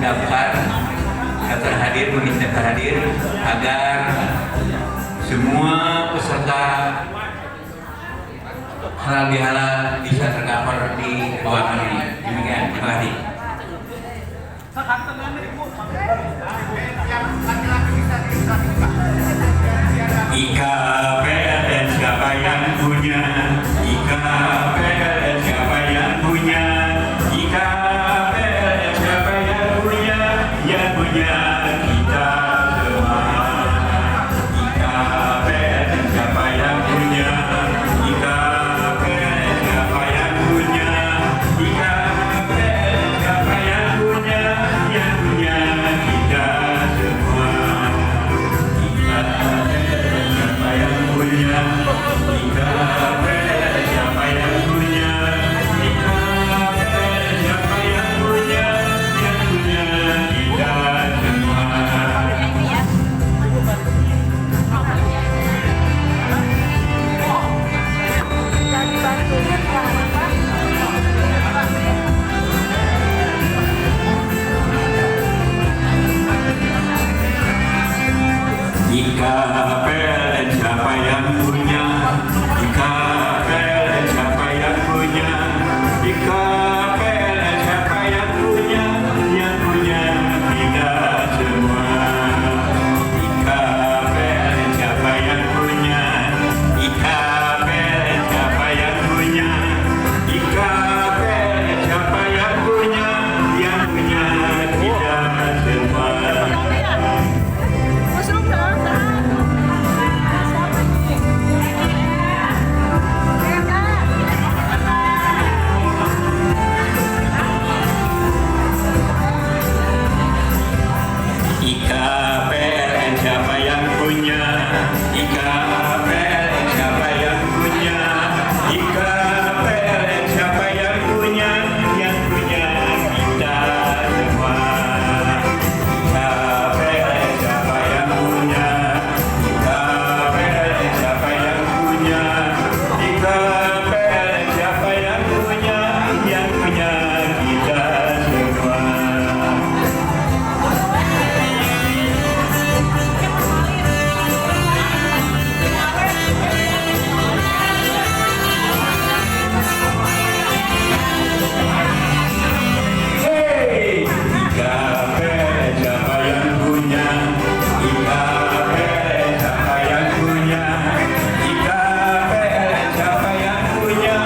mendaftar meminta hadir agar semua peserta halal bihalal bisa tercover di ruangan ini. Demikian, terima kasih. IKPLN siapa yang punya? IKPLN siapa yang punya? IKPLN siapa yang punya? Yang punya kita semua. IKPLN siapa yang punya? IKPLN siapa yang punya? IKPLN siapa yang punya? Yang punya kita semua. IKPLN siapa yang punya? IKPLN siapa yang punya? IKPLN siapa yang punya? Yang punya kita semua. IKPLN siapa yang punya? IKPLN siapa yang punya? IKPLN siapa yang punya? Yang punya kita semua. IKPLN siapa yang punya? IKPLN siapa yang punya? IKPLN siapa yang punya? Yang punya kita semua. IKPLN siapa yang punya? IKPLN siapa yang punya? IKPLN siapa yang punya? Yang punya kita semua. IKPLN siapa yang punya? IKPLN siapa yang punya? IKPLN siapa yang punya?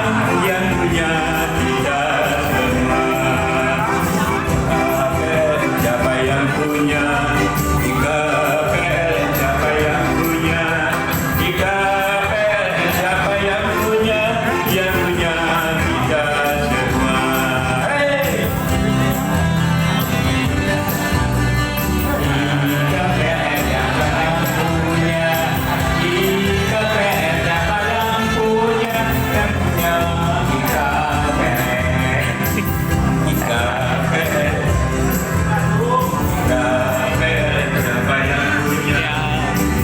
Yang punya kita semua. IKPLN siapa yang punya?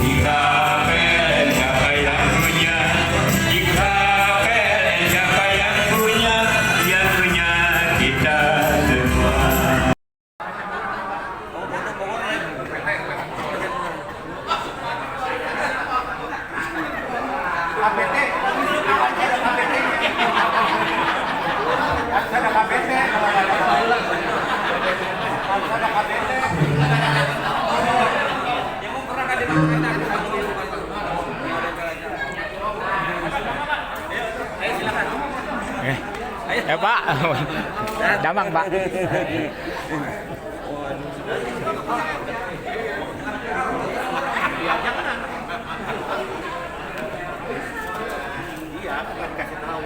IKPLN siapa yang punya? IKPLN siapa yang punya? Yang punya kita semua. Ya Pak, damang Pak. Iya, kasih tahu.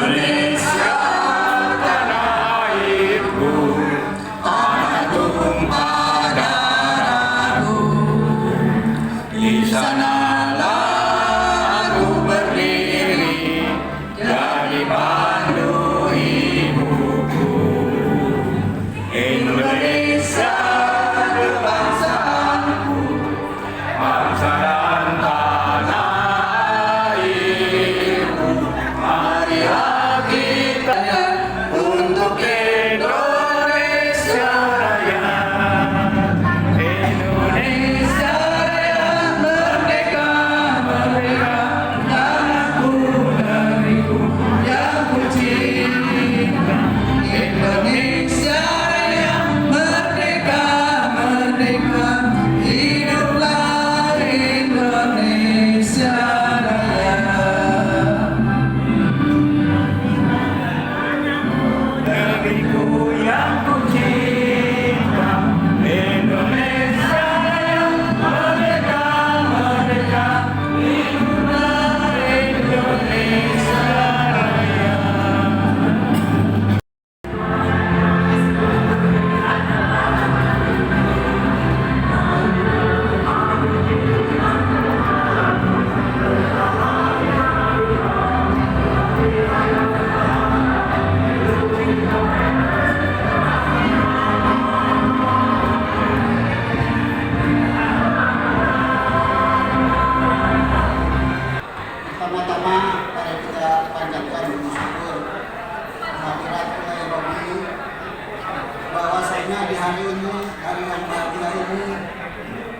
Indonesia tanah airku, tanah tumpah darahku. Di sanalah aku berdiri, jadi pandu ibuku. Indonesia kebangsaanku, bangsa dan tanah airku. Marilah kita untuk Indonesia Raya. Indonesia Raya merdeka, merdeka, tanahku negeriku yang ku cinta. Indonesia Raya merdeka, merdeka, hiduplah Indonesia Raya. Negeriku yang ku cinta, Indonesia Raya merdeka, merdeka, hiduplah Indonesia Raya. Pertama-tama mari kita panjatkan puji syukur kehadirat Ilahi Rabbi, bahwasanya di hari ini, hari yang bahagia ini,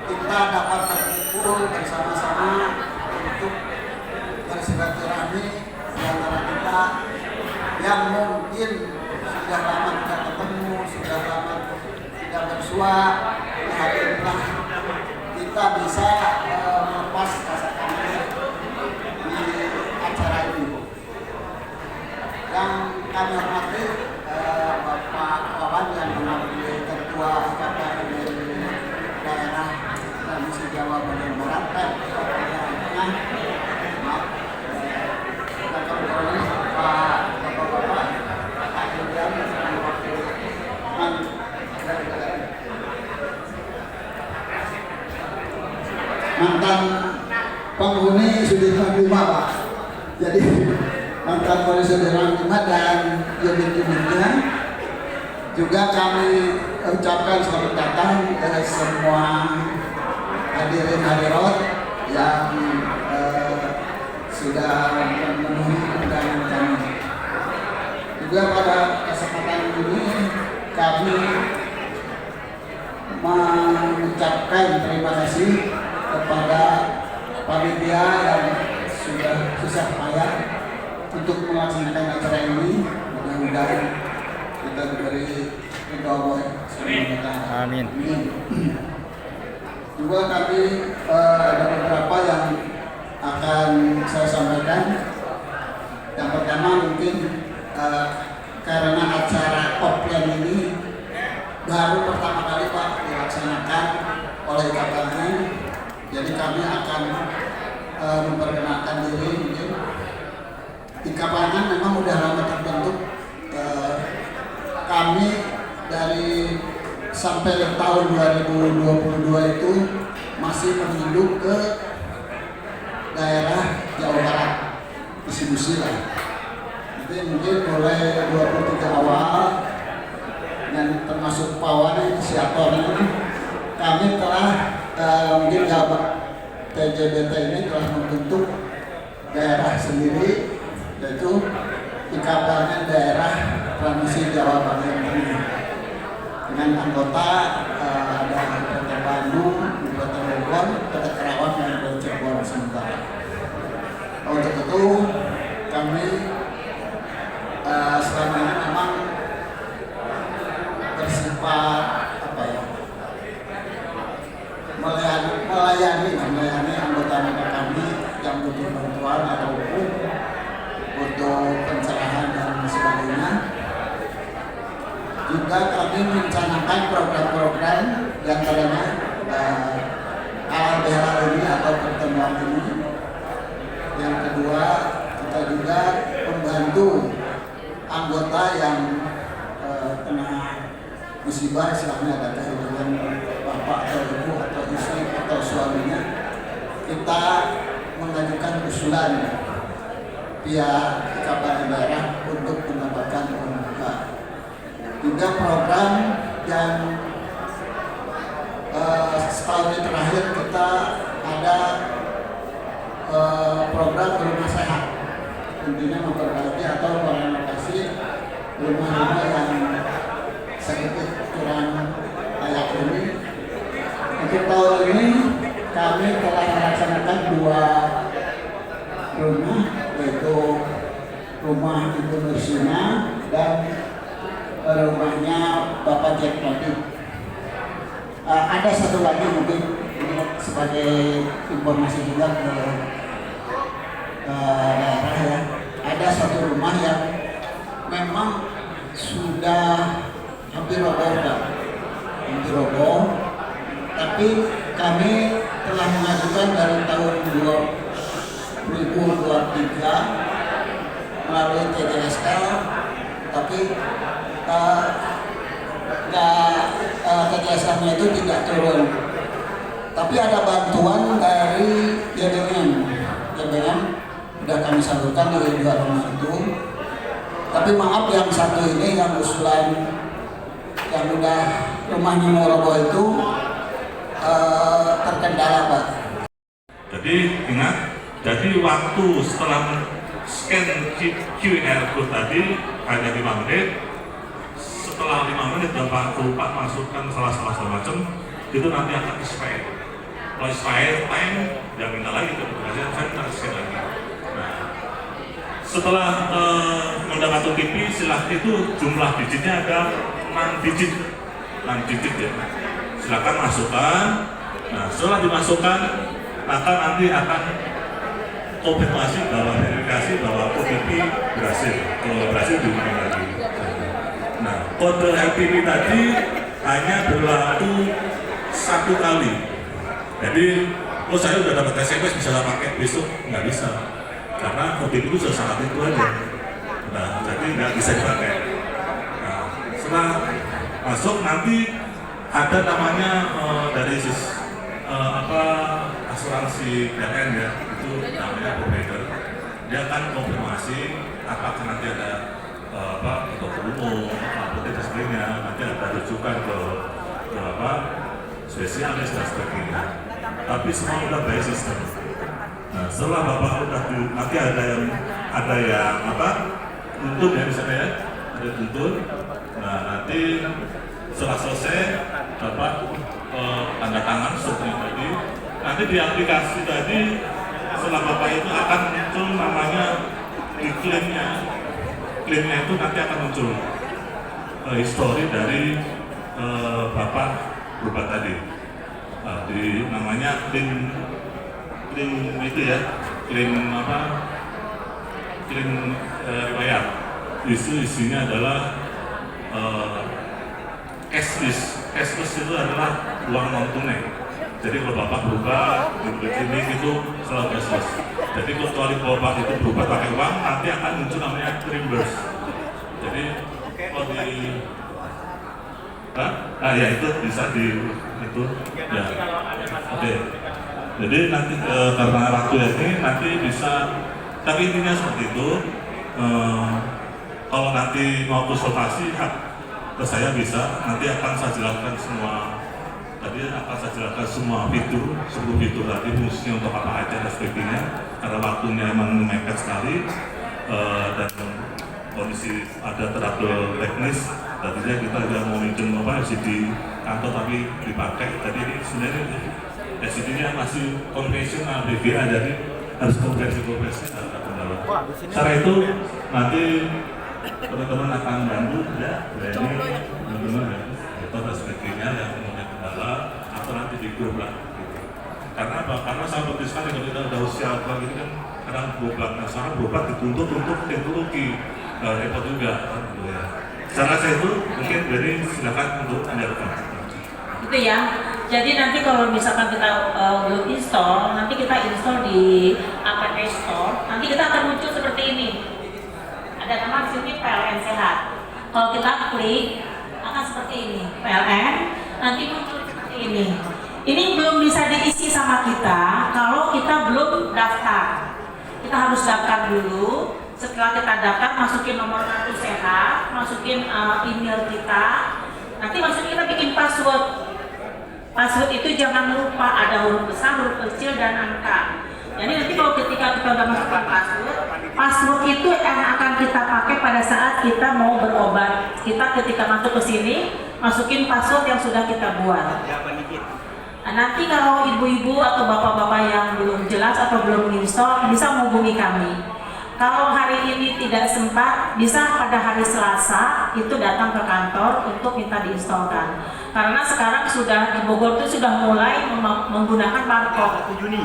kita dapat berkumpul bersama-sama untuk bersilaturahmi di antara kita yang mungkin sudah lama tidak ketemu, sudah lama tidak bersua. Di hari inilah kita bisa melepas rasa kangen di acara ini. Yang kami hormati Bapak Wawan yang menjadi Ketua IKPN dari daerah Provinsi Jawa bagian Barat, Tengah. Maaf. Dan kami hormati Bapak-bapak, Pak Yudan, mantan penghuni Sudirman 5, Pak. Jadi mantan penghuni Sudirman 5 dan unit-unitnya juga kami ucapkan selamat datang ke semua hadirin hadirat yang sudah memenuhi undangan kami. Juga pada kesempatan ini kami mengucapkan terima kasih kepada panitia yang sudah susah payah untuk melaksanakan acara ini. Mudah-mudahan kita diberi ridho Allah Subhanahu wa Ta'ala. Amin. Juga kami ada beberapa yang akan saya sampaikan. Yang pertama mungkin karena acara offline ini baru pertama kali Pak dilaksanakan oleh KPN. Jadi kami akan memperkenalkan diri mungkin. Di Kapangan memang udah lama terbentuk. Kami dari sampai tahun 2022 itu masih menginduk ke daerah Jawa Barat, distribusi lah. Jadi mungkin mulai 23 awal dan termasuk Pawan inisiatornya kami telah mungkin Jabat TJBT ini telah membentuk daerah sendiri, yaitu dikabarkan daerah Provinsi Jawa bagian Tengah dengan anggota ada Kota Bandung, Kota Bogor, Kota Karawang dan Kota Cirebon sementara. Untuk itu kami selama ini memang bersifat melayani anggota-anggota kami yang butuh bantuan ataupun butuh pencerahan dan sebagainya. Juga kami mencanangkan program-program yang antaranya halal ini atau pertemuan ini. Yang kedua, kita juga membantu anggota yang kena musibah, istilahnya ada kehilangan bapak atau ibu atau istri atau suaminya, kita mengajukan usulan pihak Kabupaten Daerah untuk mendapatkan uang muka. Juga program yang setahun ini terakhir kita ada program rumah sehat, intinya memperbaiki atau merenovasi rumah-rumah yang sedikit kurang layak huni. Untuk tahun ini kami telah melaksanakan 2 rumah, yaitu rumah Ibu Nursina dan rumahnya Bapak Jack Pratik. Ada satu lagi mungkin ini sebagai informasi juga ke daerah ya. Ada satu rumah yang memang sudah hampir roboh, tapi kami telah mengajukan dari tahun 2023 melalui TJSL, tapi TJSL-nya itu tidak turun. Tapi ada bantuan dari JBM sudah kami salurkan di 2 rumah itu. Tapi maaf, yang satu ini yang usulan yang udah rumahnya mau roboh itu terkendala, Pak. Jadi ingat, jadi waktu setelah scan QR code tadi hanya 5 menit. Setelah 5 menit Bapak lupa masukkan salah macam, itu nanti akan expire. Kalau expire time, dia minta lagi ke petugasnya, saya minta scan lagi. Nah, setelah mendapat OTP, silakan itu jumlah digitnya ada 6 digit ya. Silakan masukkan. Nah, setelah dimasukkan, maka nanti akan konfirmasi bahwa verifikasi bahwa OTP berhasil. Kalau berhasil diulangi lagi. Nah, kode LPP tadi hanya berlaku 1 kali. Jadi, saya udah dapat SMS bisa pakai besok, nggak bisa. Karena OTP itu sudah sangat itu aja. Nah, jadi nggak bisa dipakai. Nah, setelah masuk nanti ada namanya dari asuransi PLN ya, itu namanya provider. Dia akan konfirmasi apakah nanti ada dokter umum, apotek dan sebagainya, nanti ada rujukan ke spesialis dan sebagainya. Tapi semua udah by sistem. Nah, setelah Bapak udah nanti ada yang tuntun ya misalnya ya, ada tuntun. Nah, nanti setelah selesai Bapak tanda tangan suratnya tadi. Nanti di aplikasi tadi setelah Bapak itu akan muncul namanya di klaimnya. Klaimnya itu nanti akan muncul histori dari Bapak berubah tadi. Di namanya klaim itu ya, klaim riwayat. Isinya adalah cashless itu adalah uang non tunai. Jadi kalau Bapak berubah di klinik itu selalu cashless. Jadi kecuali kalau Bapak itu berubah pakai uang, nanti akan muncul namanya reimburse. Jadi kalau ya itu bisa di itu ya. Oke. Jadi nanti karena waktu ini nanti bisa, tapi intinya seperti itu. Kalau nanti mau konsultasi ke saya bisa, nanti akan saya jelaskan semua. Tadi akan saya jelaskan semua fitur, seluruh fitur tadi fungsinya untuk apa aja dan sebagainya. Karena waktunya memang mepet sekali dan kondisi ada trouble teknis. Tadinya kita juga mau minjem LCD kantor tapi dipakai. Tadi ini sebenarnya LCD-nya masih konvensional BGA, jadi harus konversi. Secara itu nanti teman-teman akan bantu ya, ini teman-teman ya, itu dan sebagainya yang punya kendala atau nanti di grup lah. Gitu. Karena apa? Karena saya putuskan kalau kita udah usia tua gitu kan, kadang berobat. Nah sekarang berobat dituntut untuk teknologi, repot juga. Gitu ya. Secara saya itu mungkin dari silakan untuk Anda rekam. Itu ya. Jadi nanti kalau misalkan kita belum install, nanti kita install di App Store, nanti kita akan muncul seperti ini. Kalau kita klik akan seperti ini, PLN, nanti muncul seperti ini. Ini belum bisa diisi sama kita kalau kita belum daftar. Kita harus daftar dulu. Setelah kita daftar, masukin nomor kartu sehat, masukin email kita. Nanti maksudnya kita bikin password. Password itu jangan lupa ada huruf besar, huruf kecil, dan angka. Jadi nanti kalau ketika kita udah masukkan password itu yang akan kita pakai pada saat kita mau berobat. Kita ketika masuk ke sini, masukin password yang sudah kita buat. Nah, nanti kalau ibu-ibu atau bapak-bapak yang belum jelas atau belum install, bisa menghubungi kami. Kalau hari ini tidak sempat, bisa pada hari Selasa itu datang ke kantor untuk minta diinstalkan. Karena sekarang sudah di Bogor itu sudah mulai menggunakan barcode. 1 Juni.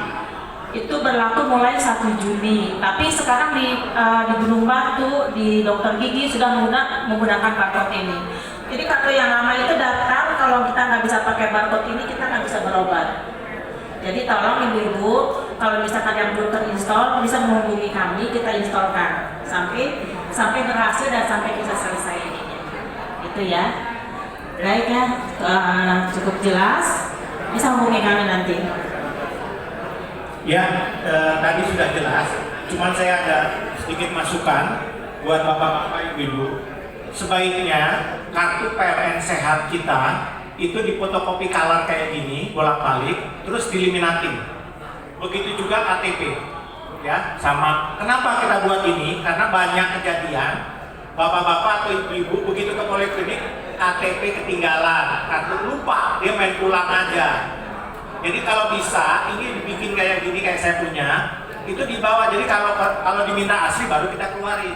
Itu berlaku mulai 1 Juni. Tapi sekarang di Gunung Batu, di Dokter Gigi sudah menggunakan barcode ini. Jadi kartu yang lama itu daftar, kalau kita nggak bisa pakai barcode ini, kita nggak bisa berobat. Jadi tolong ibu-ibu, kalau misalkan yang belum terinstall, bisa menghubungi kami, kita installkan sampai berhasil dan sampai bisa selesai ini. Itu ya. Baik ya, cukup jelas. Bisa hubungi kami nanti. Ya, tadi sudah jelas. Cuman saya ada sedikit masukan buat bapak-bapak ibu-ibu. Sebaiknya kartu PLN sehat kita itu difotokopi color kayak gini, bolak-balik, terus diliminating. Begitu juga KTP, ya, sama. Kenapa kita buat ini? Karena banyak kejadian bapak-bapak atau ibu-ibu begitu ke poliklinik, KTP ketinggalan, kartu lupa, dia main pulang aja. Jadi kalau bisa, ini dibikin kayak gini, kayak saya punya, itu dibawa. Jadi kalau diminta asli baru kita keluarin.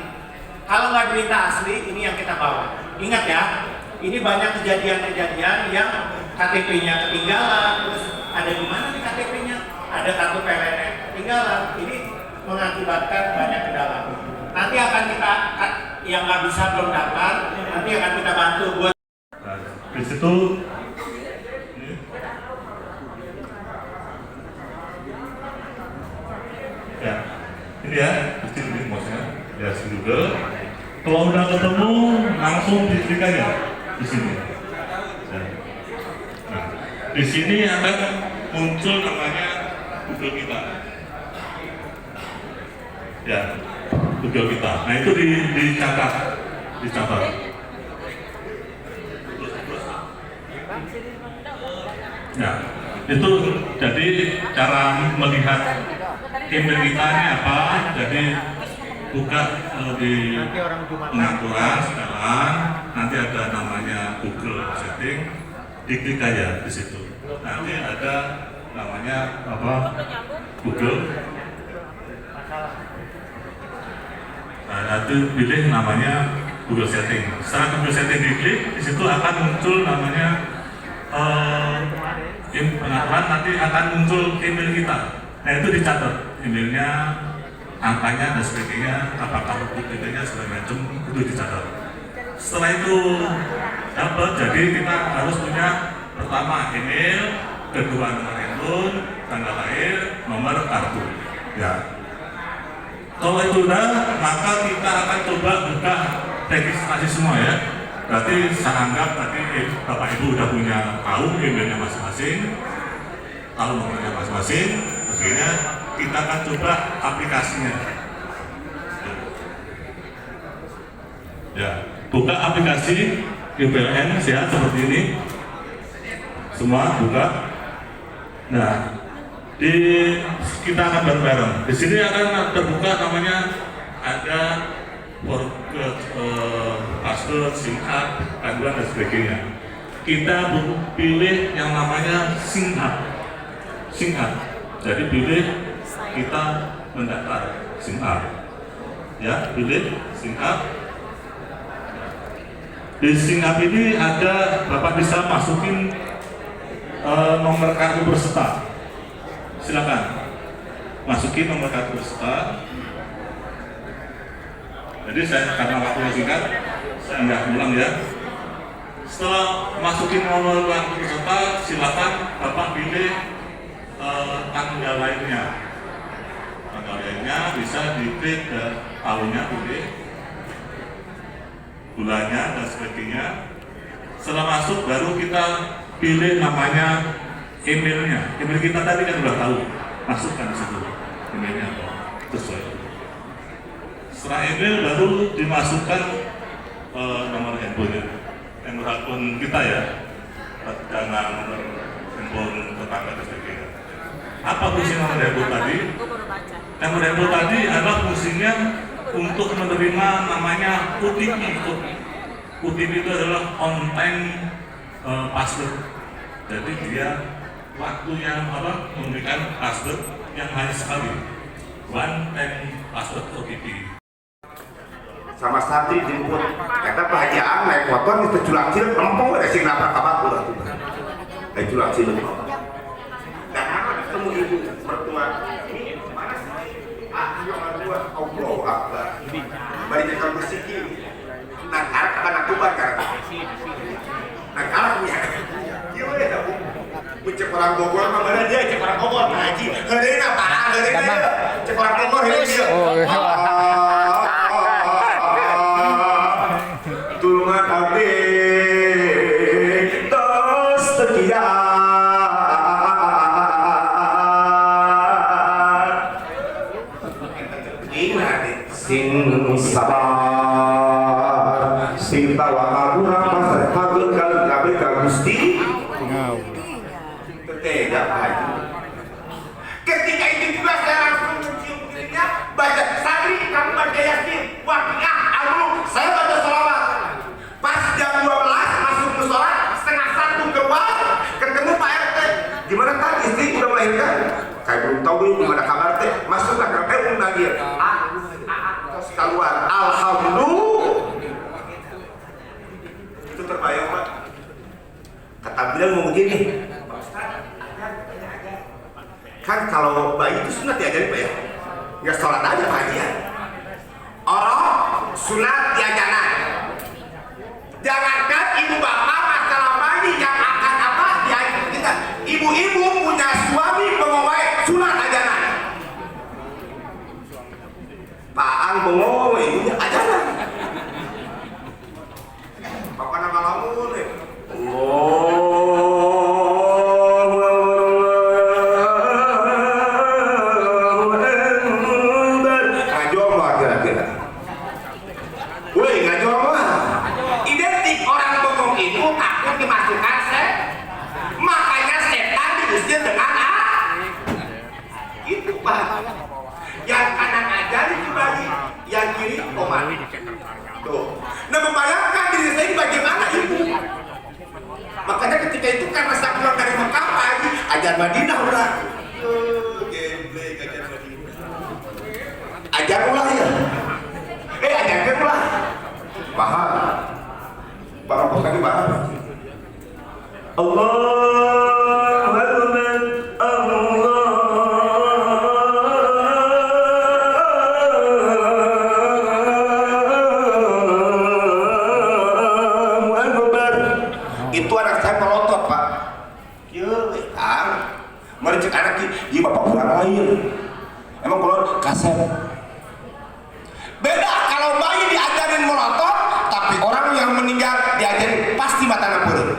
Kalau nggak diminta asli, ini yang kita bawa. Ingat ya, ini banyak kejadian-kejadian yang KTP-nya ketinggalan, terus ada di mana nih KTP-nya? Ada kartu PLN ketinggalan. Ini mengakibatkan banyak kendala. Nanti akan kita, yang nggak bisa belum daftar, nanti akan kita bantu buat. Nah, di situ ya, ini ya, kecil ini maksudnya, ya Google. Kalau udah ketemu, langsung diklik aja di sini. Ya. Nah, di sini akan muncul namanya Google kita. Ya, Google kita. Nah itu dicatat. Ya, itu jadi cara melihat email kita ini apa. Jadi buka di pengaturan sekarang, nanti ada namanya Google Setting, diklik aja di situ. Nanti ada namanya apa? Google. Nah, nanti pilih namanya Google Setting. Setelah Google Setting diklik, di situ akan muncul namanya pengaturan, nanti akan muncul email kita. Nah itu dicatat emailnya, angkanya dan sebagainya, apakah OTP-nya segala macam itu dicatat. Setelah itu dapat, jadi kita harus punya pertama email, kedua nomor handphone, tanggal lahir, nomor kartu. Ya. Kalau itu udah, maka kita akan coba buka registrasi semua ya. Berarti saya anggap tadi Bapak Ibu udah punya tahu emailnya masing-masing, kalau nomornya masing-masing, akhirnya kita akan coba aplikasinya. Ya, buka aplikasi PLN sehat seperti ini. Semua buka. Nah, kita akan bareng-bareng. Di sini akan terbuka namanya ada password, SIM card, panduan dan sebagainya. Kita pilih yang namanya SIM card. Jadi pilih kita mendaftar SIM card. Ya, pilih SIM card. Di SIM card ini ada, Bapak bisa masukin nomor kartu peserta. Silakan masukin nomor kartu peserta. Jadi saya karena waktunya singkat, saya nggak ulang ya. Setelah masukin nomor kartu peserta, silakan Bapak pilih tanggal lahirnya. Tanggal lahirnya bisa diklik ke tahunnya, pilih. bulannya dan sebagainya. Setelah masuk baru kita pilih namanya, emailnya. Email kita tadi kan udah tahu, masukkan di situ emailnya sesuai. Setelah email baru dimasukkan nomor handphonenya, nomor akun kita ya, dana, nomor handphone tetangga dan sebagainya. Apa fungsi nomor handphone tadi? Nomor handphone tadi adalah fungsinya untuk menerima namanya OTP. OTP itu adalah on time password. Jadi dia waktu yang memberikan password yang hanya sekali, one time password OTP. Sama santri jemput, kata Pak Haji Ang naik motor itu culak cilek lempeng ada sih nabrak kabak udah tuh, naik culak cilek. Dan apa ketemu ibu mertua ini mana sih? Yang mertua Allah Akbar. Bari jangan bersikir. Nah arah anak tuban kan? Nah arahnya, gimana ya bu? Cek orang Bogor, mana dia cek orang Bogor Pak Haji. Hari ini apa? Hari ini cek orang Bogor ini dia. Tulungan abdi tos setia ingat sing sabar sing tawakal urang pas hageun ka Gusti tega Haji. Ketika itu juga saya langsung mencium dirinya baca santri kamu baca Yasin Waqiah Al-Mulk saya baca sholawat. Pas jam 12 masuk musola, setengah 1 keluar, ketemu Pak RT. Gimana kan istri udah melahirkan? Kayak belum tahu gimana kabar teh. Masuklah ke RT lagi. Terus keluar. Alhamdulillah. Itu terbayang Pak. Kata bilang mau begini. Kan kalau bayi itu sunat diajarin Pak ya. Nggak sholat aja Pak Haji ya. Orang sunat diajaran. Jangankan ibu bapak masalah bayi yang akan apa diajarin kita. Ibu-ibu punya suami pengawai sunat ajaran. Pak Ang pengawai ibunya ajaran. Bapak nama lamun nih. Tuh. Nah membayangkan diri saya ini bagaimana ibu. Makanya ketika itu karena saya pulang dari Mekah pagi ajar Madinah udah. Gameplay ajar Madinah. Ajar ulah ya. Ajarkan ulah. Paham. Paham pokoknya paham. Allah. Itu anak saya melotot Pak. Mari cek anak ini bapak kurang lain. Emang kalau kaset. Beda kalau bayi diajarin melotot, tapi orang yang meninggal diajarin pasti mata ngapur.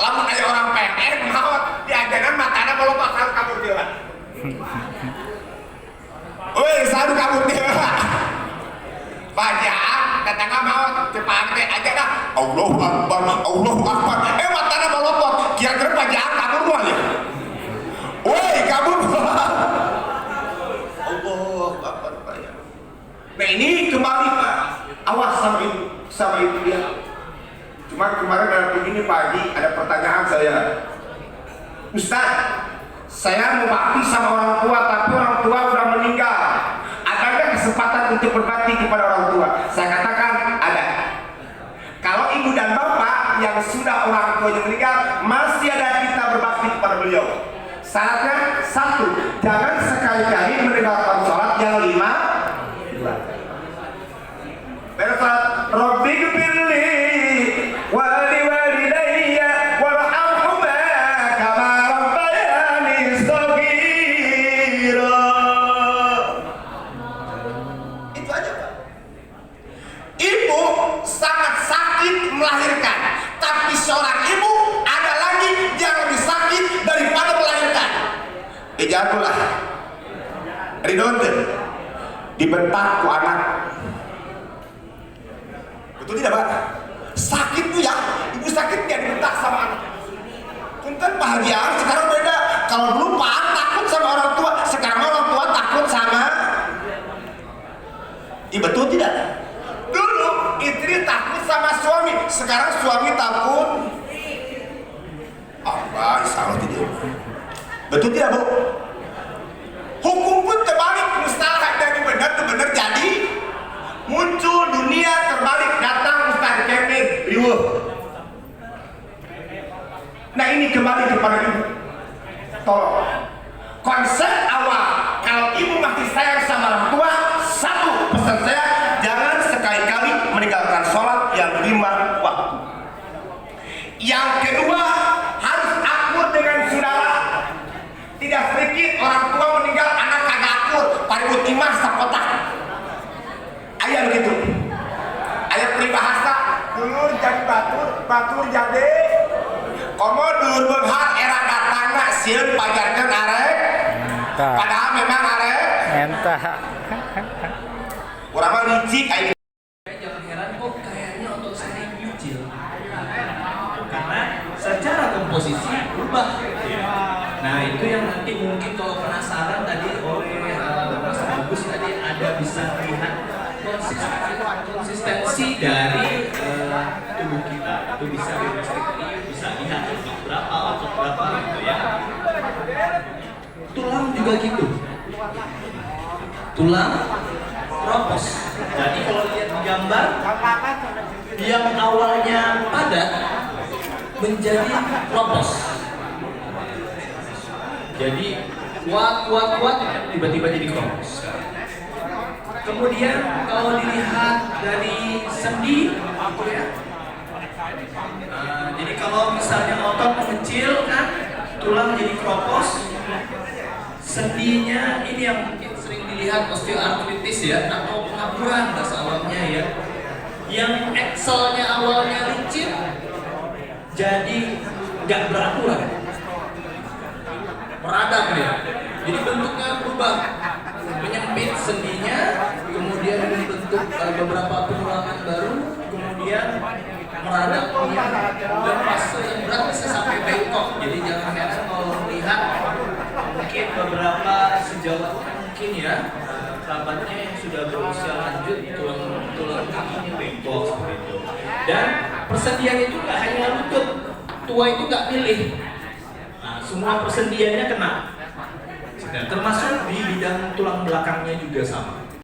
Lamun ada orang PNR maut diajarin matanya melotot harus kabur dia. Woi, selalu kabur dia. Bajaan tetangga maut cepat teh aja dah. Allahu Akbar, Allahu Akbar. Matana melotot, kira-kira bajaan kabur mah ya. Woi, kabur. Allahu Akbar. Nah ini kembali Pak, awas sama itu dia. Cuma kemarin ada begini Pak Haji, ada pertanyaan saya. Ustaz, saya mau bakti sama orang tua, tapi orang tua udah meninggal. Adakah kesempatan untuk berbakti kepada orang tua? Saya katakan ada. Kalau ibu dan bapak yang sudah orang tuanya meninggal, masih ada kita berbakti kepada beliau. Syaratnya satu, jangan sekali-kali meninggalkan sholat yang 5. Bersat Robbi gfirli wali walidayya warhamhuma kama rabbayani shaghira. Itu aja Pak. melahirkan, tapi seorang ibu ada lagi yang lebih sakit daripada melahirkan. Ejakulah ridonten dibentak ku anak. Betul tidak, Pak? Sakit tuh ya, ibu sakit dia dibentak sama anak. Punten bahagia, sekarang beda. Kalau dulu Pak takut sama orang tua, sekarang orang tua takut sama. Iya betul tidak? Dulu istri takut sama suami, sekarang suami takut. Allah, insya Allah tidak. Betul tidak, Bu? Hukum pun terbalik, mustalah dari benar itu benar jadi. Muncul dunia terbalik, datang Ustaz Kemen riweuh. Nah ini kembali kepada ibu. Tolong. Konsep awal, kalau ibu masih sayang sama orang tua, satu pesan saya, jangan sekali-kali meninggalkan sholat yang 5 waktu. Yang kedua, harus akur dengan saudara. Tidak sedikit orang tua meninggal, anak kagak akur, paribut imah sakotak. Ayah begitu. Ayah peribahasa, dulur jadi batur, batur jadi komo dulur beunghar era datangna sieun pajarkeun arek. Padahal memang arek Entah. urang mah licik aya. Jangan heran kok kayaknya otot saya nyucil. Karena secara komposisi berubah. Nah itu yang nanti mungkin kalau penasaran tadi oleh Mas Bagus tadi ada bisa lihat konsistensi dari tubuh kita. Itu bisa bisa lihat otot berapa gitu ya. Tulang juga gitu. Tulang kropos. Jadi kalau lihat di gambar yang awalnya padat menjadi kropos. Jadi kuat tiba-tiba jadi kropos. Kemudian kalau dilihat dari sendi, gitu ya. Jadi kalau misalnya otot mengecil kan, tulang jadi kropos. Sendinya ini yang mungkin sering dilihat osteoartritis ya, atau pengapuran bahasa awamnya ya. Yang akselnya awalnya licin, jadi nggak beraturan, meradang ya. Jadi bentuknya berubah, menyempit sendinya, kemudian membentuk beberapa pengulangan baru, kemudian meradang dan fase yang berat bisa sampai bengkok. Jadi jangan heran kalau melihat mungkin beberapa sejauh mungkin ya kerabatnya yang sudah berusia lanjut tulang kakinya bengkok seperti itu. Dan persendian itu nggak hanya lutut, tua itu nggak pilih. Nah, semua persendiannya kena. Dan termasuk di bidang tulang belakangnya juga sama.